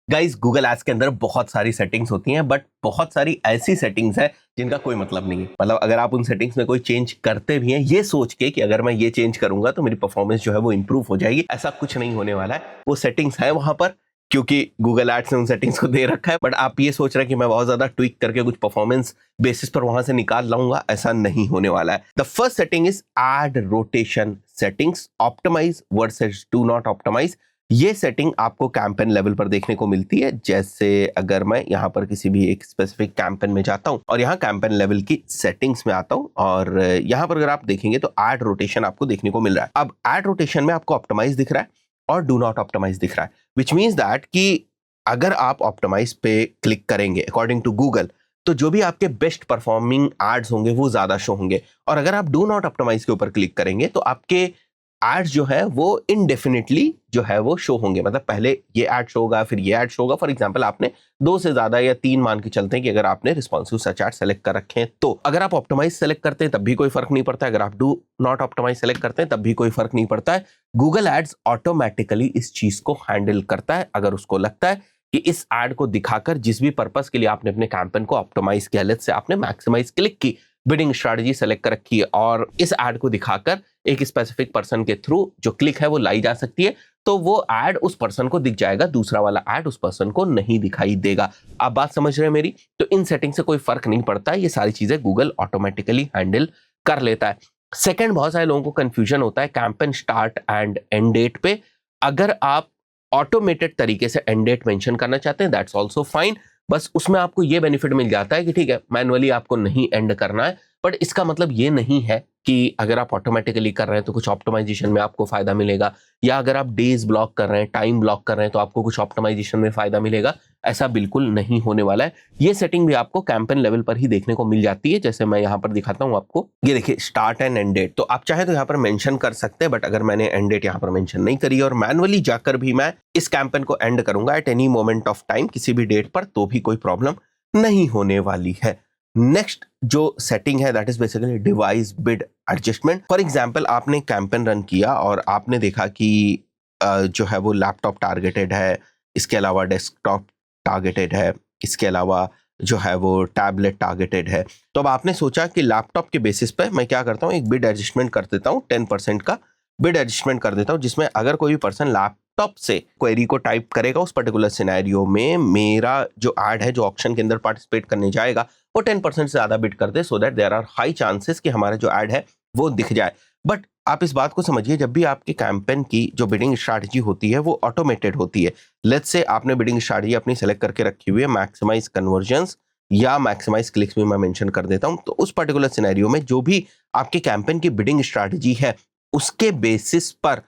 Guys Google ads के अंदर बहुत सारी सेटिंग्स होती हैं, बट बहुत सारी ऐसी सेटिंग्स हैं जिनका कोई मतलब नहीं है। मतलब अगर आप उन सेटिंग्स में कोई चेंज करते भी हैं ये सोच के कि अगर मैं ये चेंज करूंगा तो मेरी परफॉर्मेंस जो है वो इंप्रूव हो जाएगी, ऐसा कुछ नहीं होने वाला है। वो सेटिंग्स है वहां पर क्योंकि गूगल एड्स ने उन सेटिंग्स को दे रखा है, बट आप ये सोच रहे हैं कि मैं बहुत ज्यादा ट्विक करके कुछ परफॉर्मेंस बेसिस पर वहां से निकाल लाऊंगा, ऐसा नहीं होने वाला है। The first setting is ad rotation settings, optimize versus do not optimize. ये सेटिंग आपको कैंपेन लेवल पर देखने को मिलती है। जैसे अगर मैं यहाँ पर किसी भी एक स्पेसिफिक कैंपेन में जाता हूँ और यहाँ कैंपेन लेवल की सेटिंग्स में आता हूँ और यहाँ पर अगर आप देखेंगे तो ऐड रोटेशन आपको देखने को मिल रहा है। अब ऐड रोटेशन में आपको ऑप्टिमाइज दिख रहा है और डू नॉट ऑप्टिमाइज दिख रहा है, विच मीन्स दैट कि अगर आप ऑप्टिमाइज पे क्लिक करेंगे अकॉर्डिंग टू गूगल तो जो भी आपके बेस्ट परफॉर्मिंग एड्स होंगे वो ज्यादा शो होंगे, और अगर आप डू नॉट ऑप्टिमाइज के ऊपर क्लिक करेंगे तो आपके एड्स जो है वो इनडेफिनेटली जो है वो शो होंगे। मतलब पहले ये ऐड शो होगा फिर ये ऐड शो होगा। फॉर एग्जांपल आपने 2 से ज्यादा या 3 मान के चलते हैं कि अगर आपने रिस्पॉन्सिव सर्च एड सेलेक्ट कर रखे हैं तो अगर आप ऑप्टिमाइज सेलेक्ट करते हैं तब भी कोई फर्क नहीं पड़ता है, अगर आप डू नॉट ऑप्टिमाइज सेलेक्ट करते हैं तब भी कोई फर्क नहीं पड़ता है। गूगल एड्स ऑटोमेटिकली इस चीज को हैंडल करता है। अगर उसको लगता है कि इस एड को दिखाकर जिस भी पर्पस के लिए आपने अपने कैंपेन को ऑप्टिमाइज किया, लेट्स से आपने मैक्सिमाइज क्लिक की, बिडिंग स्ट्रेटजी सेलेक्ट कर रखी है और इस एड को दिखाकर एक स्पेसिफिक पर्सन के थ्रू जो क्लिक है वो लाई जा सकती है, तो वो एड उस पर्सन को दिख जाएगा, दूसरा वाला एड उस पर्सन को नहीं दिखाई देगा। आप बात समझ रहे हैं मेरी? तो इन सेटिंग से कोई फर्क नहीं पड़ता है, ये सारी चीजें गूगल ऑटोमेटिकली हैंडल कर लेता है। सेकंड, बहुत सारे लोगों को कंफ्यूजन होता है campaign start and end date पे। अगर आप ऑटोमेटेड तरीके से एंड डेट मेंशन करना चाहते हैं दैट्स ऑल्सो फाइन, बस उसमें आपको ये बेनिफिट मिल जाता है कि ठीक है मैनुअली आपको नहीं एंड करना है, बट इसका मतलब ये नहीं है कि अगर आप ऑटोमेटिकली कर रहे हैं तो कुछ ऑप्टिमाइजेशन में आपको फायदा मिलेगा, या अगर आप डेज ब्लॉक कर रहे हैं, टाइम ब्लॉक कर रहे हैं तो आपको कुछ ऑप्टिमाइजेशन में फायदा मिलेगा। ऐसा बिल्कुल नहीं होने वाला है। ये सेटिंग भी आपको कैंपेन लेवल पर ही देखने को मिल जाती है। जैसे मैं यहाँ पर दिखाता हूँ आपको, ये देखिए स्टार्ट एंड एंड डेट, तो आप चाहे तो यहाँ पर मेंशन कर सकते हैं, बट अगर मैंने एंड डेट यहाँ पर मेंशन नहीं करी और मैनुअली जाकर भी मैं इस कैंपेन को एंड करूंगा at any moment of time किसी भी डेट पर, तो भी कोई प्रॉब्लम नहीं होने वाली है। नेक्स्ट जो सेटिंग है that is basically device bid adjustment. For example आपने कैंपेन रन किया और आपने देखा कि जो है वो लैपटॉप टारगेटेड है, इसके अलावा डेस्कटॉप टारगेटेड है, इसके अलावा जो है वो टैबलेट टारगेटेड है। तो अब आपने सोचा कि लैपटॉप के बेसिस पे मैं क्या करता हूँ, एक बिड एडजस्टमेंट कर देता हूँ, 10% का बिड एडजस्टमेंट कर देता हूँ, जिसमें अगर कोई भी पर्सन लैपटॉप से क्वेरी को टाइप करेगा उस पर्टिकुलर सिनेरियो में मेरा जो ऐड है जो ऑक्शन के अंदर पार्टिसिपेट करने जाएगा वो 10% से ज्यादा बिड कर दे, so that there are high chances कि हमारा जो ऐड है वो दिख जाए। बट आप इस बात को समझिए, जब भी आपके कैंपेन की जो बिडिंग स्ट्रैटेजी होती है वो ऑटोमेटेड होती है। लेट्स से आपने बिडिंग स्ट्रैटेजी अपनी सेलेक्ट करके रखी हुई है मैक्सिमाइज कन्वर्जन्स या मैक्सिमाइज क्लिक्स भी मैं मेंशन कर देता हूं, तो उस पर्टिकुलर सिनेरियो में जो भी आपके कैंपेन की बिडिंग स्ट्रैटेजी है उसके बेसिस पर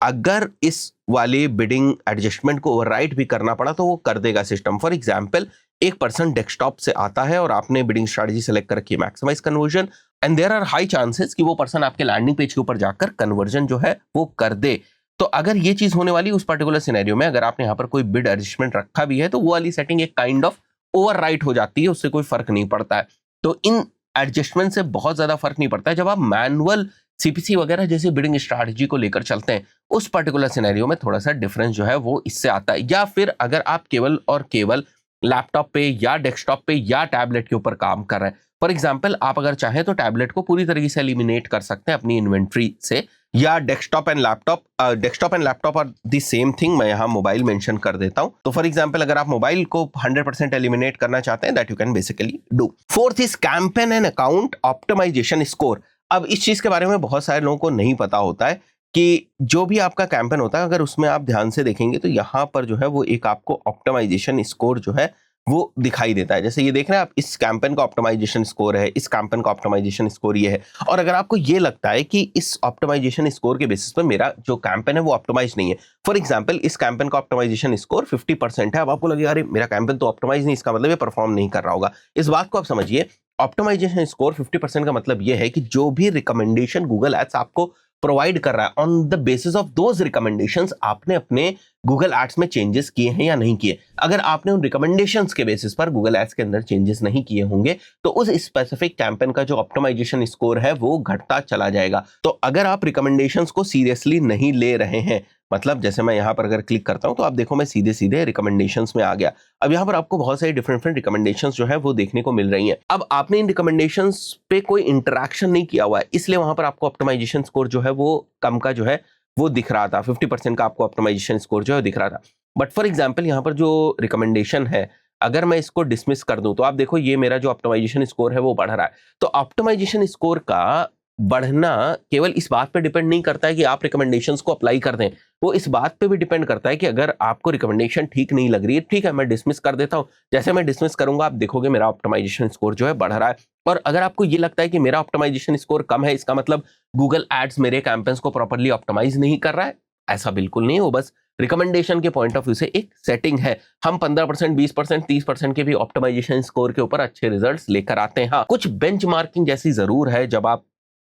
अगर इस वाले बिडिंग एडजस्टमेंट को ओवरराइट भी करना पड़ा तो वो कर देगा सिस्टम। फॉर एग्जांपल एक पर्सन डेस्कटॉप से आता है और आपने बिडिंग स्ट्रैटेजी सेलेक्ट कर रखी है maximize conversion, and there are high chances कि वो पर्सन आपके लैंडिंग पेज के ऊपर जाकर कन्वर्जन जो है वो कर दे। तो अगर ये चीज होने वाली उस पर्टिकुलर सिनेरियो में, अगर आपने यहाँ पर कोई बिड एडजस्टमेंट रखा भी है तो वो वाली सेटिंग एक काइंड ऑफ ओवरराइट हो जाती है, उससे कोई फर्क नहीं पड़ता है। तो इन एडजस्टमेंट से बहुत ज्यादा फर्क नहीं पड़ता है। जब आप मैनुअल सीपीसी वगैरह जैसे बिडिंग स्ट्रैटेजी को लेकर चलते हैं उस पर्टिकुलर सिनेरियो में थोड़ा सा डिफरेंस जो है वो इससे आता है। या फिर अगर आप केवल और केवल लैपटॉप पे या डेस्कटॉप पे या टैबलेट के ऊपर काम कर रहे हैं, फॉर एग्जांपल आप अगर चाहें तो टैबलेट को पूरी तरीके से एलिमिनेट कर सकते हैं अपनी इन्वेंट्री से, या desktop and laptop are the same thing. मैं यहाँ मोबाइल मेंशन कर देता हूं, तो फॉर एग्जांपल अगर आप मोबाइल को 100% एलिमिनेट करना चाहते हैं that you can basically do. Fourth is campaign and account optimization score. अब इस चीज के बारे में बहुत सारे लोगों को नहीं पता होता है कि जो भी आपका कैंपेन होता है अगर उसमें आप ध्यान से देखेंगे तो यहाँ पर जो है वो एक आपको ऑप्टिमाइजेशन स्कोर जो है वो दिखाई देता है। जैसे ये देख रहे हैं आप, इस कैंपेन का ऑप्टिमाइजेशन स्कोर है, इस कैंपेन का ऑप्टिमाइजेशन स्कोर ये है। और अगर आपको ये लगता है कि इस ऑप्टिमाइजेशन स्कोर के बेसिस पर मेरा जो कैंपेन है वो ऑप्टिमाइज नहीं है, फॉर एग्जांपल इस कैंपेन का ऑप्टिमाइजेशन स्कोर 50% है, अब आपको लगेगा अरे मेरा कैंपेन तो ऑप्टिमाइज नहीं, इसका मतलब ये परफॉर्म नहीं कर रहा होगा। इस बात को आप समझिए, ऑप्टिमाइजेशन स्कोर 50% का मतलब ये है कि जो भी रिकमेंडेशन गूगल एड्स आपको प्रोवाइड कर रहा है on the basis of those recommendations आपने अपने गूगल एड्स में चेंजेस किए हैं या नहीं किए। अगर आपने उन रिकमेंडेशंस के बेसिस पर गूगल एड्स के अंदर चेंजेस नहीं किए होंगे तो उस स्पेसिफिक कैंपेन का जो ऑप्टिमाइजेशन स्कोर है वो घटता चला जाएगा। तो अगर आप रिकमेंडेशंस को सीरियसली नहीं ले रहे हैं, मतलब जैसे मैं यहाँ पर अगर क्लिक करता हूँ तो आप देखो मैं सीधे सीधे रिकमेंडेशंस में आ गया। अब यहाँ पर आपको बहुत सारी डिफरेंट रिकमेंडेशंस जो है वो देखने को मिल रही हैं। अब आपने इन रिकमेंडेशंस पे कोई इंटरेक्शन नहीं किया हुआ है, इसलिए वहां पर आपको ऑप्टिमाइजेशन स्कोर जो है वो कम का जो है वो दिख रहा था। 50% का आपको ऑप्टिमाइजेशन स्कोर जो है दिख रहा था। बट फॉर एग्जाम्पल यहाँ पर जो रिकमेंडेशन है, अगर मैं इसको डिसमिस कर दूं तो आप देखो ये मेरा जो ऑप्टिमाइजेशन स्कोर है वो बढ़ रहा है। तो ऑप्टिमाइजेशन स्कोर का बढ़ना केवल इस बात पे डिपेंड नहीं करता है कि आप रिकमेंडेशंस को अप्लाई कर दें, वो इस बात पे भी डिपेंड करता है कि अगर आपको रिकमेंडेशन ठीक नहीं लग रही है, ठीक है मैं डिसमिस कर देता हूं। जैसे मैं डिसमिस करूंगा आप देखोगे मेरा ऑप्टिमाइजेशन स्कोर जो है बढ़ रहा है। और अगर आपको ये लगता है कि मेरा ऑप्टिमाइजेशन स्कोर कम है, इसका मतलब गूगल एड्स मेरे कैंपेन्स को प्रॉपर्ली ऑप्टिमाइज नहीं कर रहा है, ऐसा बिल्कुल नहीं है। वो बस रिकमेंडेशन के पॉइंट ऑफ व्यू से एक सेटिंग है। हम 15%, 20%, 30% के भी ऑप्टिमाइजेशन स्कोर के ऊपर अच्छे रिजल्ट्स लेकर आते हैं। हाँ, कुछ बेंचमार्किंग जैसी जरूर है। जब आप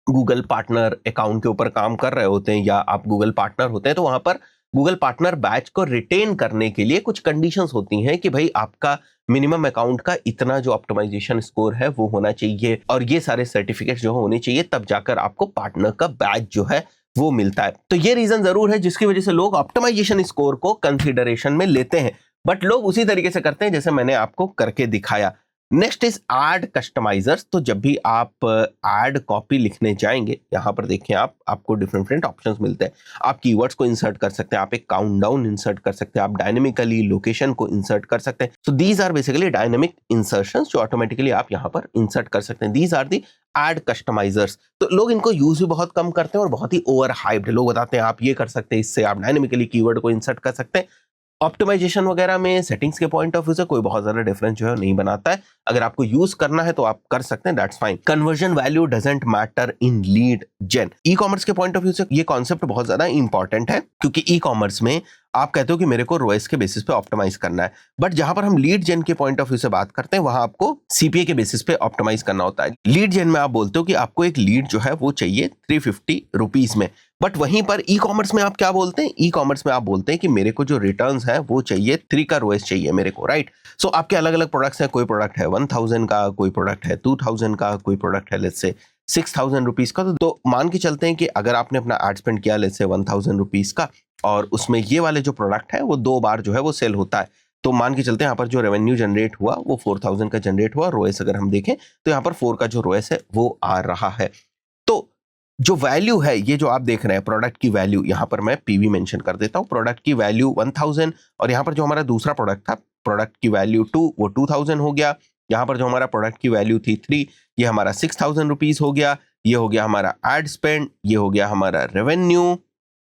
गूगल पार्टनर अकाउंट के ऊपर काम कर रहे होते हैं या आप गूगल पार्टनर होते हैं तो वहां पर गूगल पार्टनर बैच को रिटेन करने के लिए कुछ कंडीशंस होती हैं कि भाई आपका मिनिमम अकाउंट का इतना जो ऑप्टिमाइजेशन स्कोर है वो होना चाहिए और ये सारे सर्टिफिकेट जो होने चाहिए, तब जाकर आपको पार्टनर का बैच जो है वो मिलता है। तो ये रीजन जरूर है जिसकी वजह से लोग ऑप्टिमाइजेशन स्कोर को कंसिडरेशन में लेते हैं, बट लोग उसी तरीके से करते हैं जैसे मैंने आपको करके दिखाया। Next is ad customizers. तो जब भी आप ऐड कॉपी लिखने जाएंगे, यहां पर देखें आपको डिफरेंट ऑप्शंस मिलते हैं। आप कीवर्ड्स को इंसर्ट कर सकते हैं, आप एक काउंटडाउन इंसर्ट कर सकते हैं, आप डायनेमिकली लोकेशन को इंसर्ट कर सकते हैं। So these are basically dynamic insertions जो ऑटोमेटिकली आप यहां पर इंसर्ट कर सकते हैं। These are the ad customizers. तो लोग इनको यूज भी बहुत कम करते हैं और बहुत ही ओवर हाइप्ड। लोग बताते हैं आप ये कर सकते हैं, इससे आप डायनेमिकली कीवर्ड को इंसर्ट कर सकते हैं। ऑप्टिमाइजेशन वगैरह में सेटिंग्स के पॉइंट ऑफ व्यू से कोई बहुत ज्यादा डिफरेंस जो है नहीं बनाता है। अगर आपको यूज करना है तो आप कर सकते हैं, that's fine. Conversion value doesn't matter in lead gen. E commerce के पॉइंट ऑफ व्यू से ये कॉन्सेप्ट बहुत ज्यादा इंपॉर्टेंट है, क्योंकि ई कॉमर्स में आप कहते हो कि मेरे को रोएस के बेसिस पे ऑप्टिमाइज करना है, बट जहां पर हम लीड जेन के पॉइंट ऑफ व्यू से बात करते हैं वहां आपको सीपीए के बेसिस पे ऑप्टिमाइज करना होता है। लीड जेन में आप बोलते हो कि आपको एक लीड जो है वो चाहिए 350 रुपीज में, बट वहीं पर ई कॉमर्स में आप क्या बोलते हैं? ई कॉमर्स में आप बोलते हैं कि मेरे को जो रिटर्न्स है वो चाहिए 3 का रोएस चाहिए मेरे को, राइट? सो आपके अलग अलग प्रोडक्ट्स हैं। कोई प्रोडक्ट है 1000 का, कोई प्रोडक्ट है 2000 का, कोई प्रोडक्ट है लेट्स से 6000 रुपीज का। तो मान के चलते हैं कि अगर आपने अपना एड स्पेंड किया लेट्स से 1000 रुपीज का, और उसमें ये वाले जो प्रोडक्ट है वो 2 बार जो है वो सेल होता है, तो मान के चलते हैं यहाँ पर जो रेवेन्यू जनरेट हुआ वो 4000 का जनरेट हुआ। रोएस अगर हम देखें तो यहाँ पर 4 का जो रोएस है वो आ रहा है। तो जो वैल्यू है, ये जो आप देख रहे हैं प्रोडक्ट की वैल्यू, यहाँ पर मैं पीवी मेंशन कर देता हूँ। प्रोडक्ट की वैल्यू 1000, और यहाँ पर जो हमारा दूसरा प्रोडक्ट था प्रोडक्ट की वैल्यू 2, वो 2000 हो गया। यहाँ पर जो हमारा प्रोडक्ट की वैल्यू थी 3, ये हमारा 6000 रुपीज हो गया। ये हो गया हमारा एड स्पेंड, ये हो गया हमारा रेवेन्यू,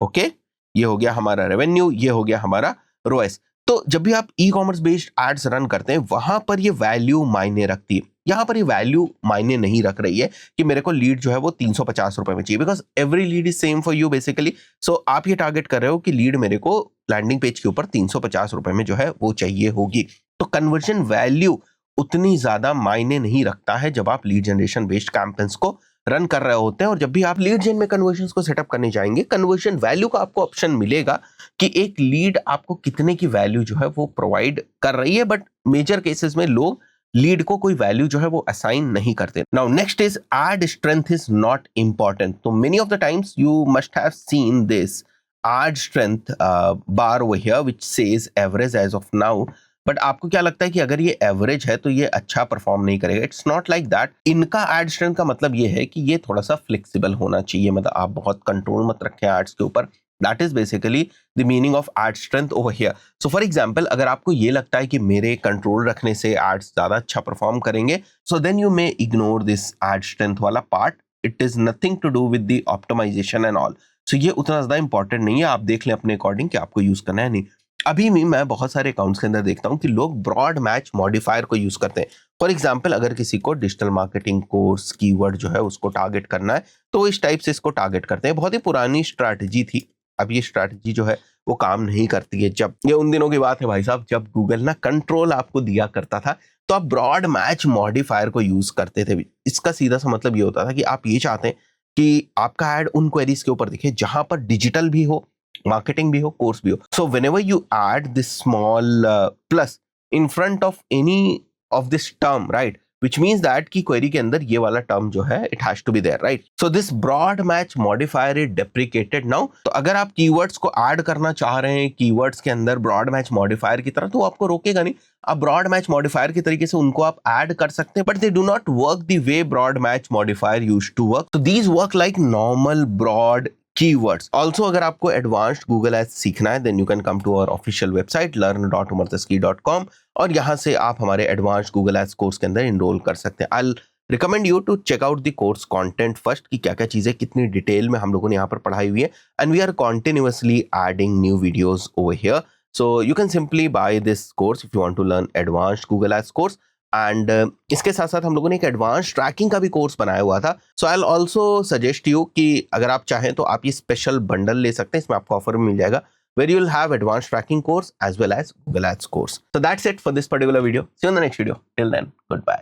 ओके, ये हो गया हमारा रेवेन्यू, ये हो गया हमारा रोएस। तो जब भी आप e commerce based ads run करते हैं वहां पर ये वैल्यू मायने रखती है। यहां पर ये वैल्यू मायने नहीं रख रही है कि मेरे को लीड जो है वो 350 रुपए में चाहिए, because every lead is same for you basically. So आप ये टारगेट कर रहे हो कि लीड मेरे को लैंडिंग पेज के ऊपर 350 रुपए में जो है वो चाहिए होगी। तो कन्वर्जन वैल्यू उतनी ज्यादा मायने नहीं रखता है जब आप लीड जनरेशन बेस्ड कैंपेन्स को रन कर रहे होते हैं। और जब भी आप लीड जेन में कन्वर्जन को सेटअप करने जाएंगे, कन्वर्जन वैल्यू का आपको ऑप्शन मिलेगा कि एक लीड आपको कितने की वैल्यू जो है वो प्रोवाइड कर रही है, बट मेजर केसेस में लोग लीड को कोई वैल्यू जो है वो असाइन नहीं करते। Now next is ad strength is not important. तो many of the times you must have seen this ad strength bar over here which says average as of now, but आपको क्या लगता है कि अगर ये एवरेज है तो ये अच्छा परफॉर्म नहीं करेगा? It's not like that. इनका एड स्ट्रेंथ का मतलब ये है कि ये थोड़ा सा फ्लेक्सिबल होना चाहिए, मतलब आप बहुत कंट्रोल मत रखें एड्स के ऊपर। That is basically the meaning of ad strength over here. So for example, अगर आपको ये लगता है कि मेरे कंट्रोल रखने से एड्स ज्यादा अच्छा परफॉर्म करेंगे, so then you may ignore this ad strength वाला part. It is nothing to do with the optimization and all. So ये उतना ज्यादा इंपॉर्टेंट नहीं है, आप देख लें अपने अकॉर्डिंग कि आपको यूज करना है नहीं। अभी भी मैं बहुत सारे अकाउंट्स के अंदर देखता हूं कि लोग ब्रॉड मैच मॉडिफायर को यूज करते हैं। फॉर एग्जांपल, अगर किसी को डिजिटल मार्केटिंग कोर्स कीवर्ड जो है उसको टारगेट करना है तो इस टाइप से इसको टारगेट करते हैं। बहुत ही पुरानी स्ट्रैटेजी थी, अब ये स्ट्रैटेजी जो है वो काम नहीं करती है। जब ये उन दिनों की बात है भाई साहब, जब गूगल ना कंट्रोल आपको दिया करता था तो आप ब्रॉड मैच मॉडिफायर को यूज करते थे। इसका सीधा सा मतलब ये होता था कि आप ये चाहते हैं कि आपका एड उन क्वेरीज के ऊपर दिखे जहां पर डिजिटल भी हो मार्केटिंग भी हो, कोर्स भी हो. So whenever you add this small plus in front of any of this term, right, which means that कि query के अंदर ये वाला टर्म जो है it has to be there, right? So this broad match modifier is deprecated now. तो अगर आप keywords को ऐड करना चाह रहे हैं keywords के अंदर broad match modifier की तरह, तो आपको रोकेगा नहीं. आप broad match modifier की तरीके से उनको आप ऐड कर सकते हैं, but they do not work the way broad match modifier used to work. So these work like normal broad keywords. Also, अगर आपको advanced Google Ads सीखना है, then you can come to our official website learn.umardaski.com और यहाँ से आप हमारे advanced Google ads course के अंदर इनरोल कर सकते हैं. I recommend you to check out the course content first कि क्या क्या चीजें कितनी डिटेल में हम लोगों ने यहाँ पर पढ़ाई हुई है. And we are continuously adding new videos over here. So you can simply buy this course if you want to learn advanced Google ads course. And इसके साथ साथ हम लोगों ने एक एडवांस ट्रैकिंग का भी कोर्स बनाया हुआ था. So I will also suggest you कि अगर आप चाहें तो आप ये स्पेशल बंडल ले सकते हैं, इसमें आपको ऑफर में मिल जाएगा, where you'll have advanced tracking course as well as Google Ads course. So that's it for this particular video. See you in the next video. Till then, goodbye.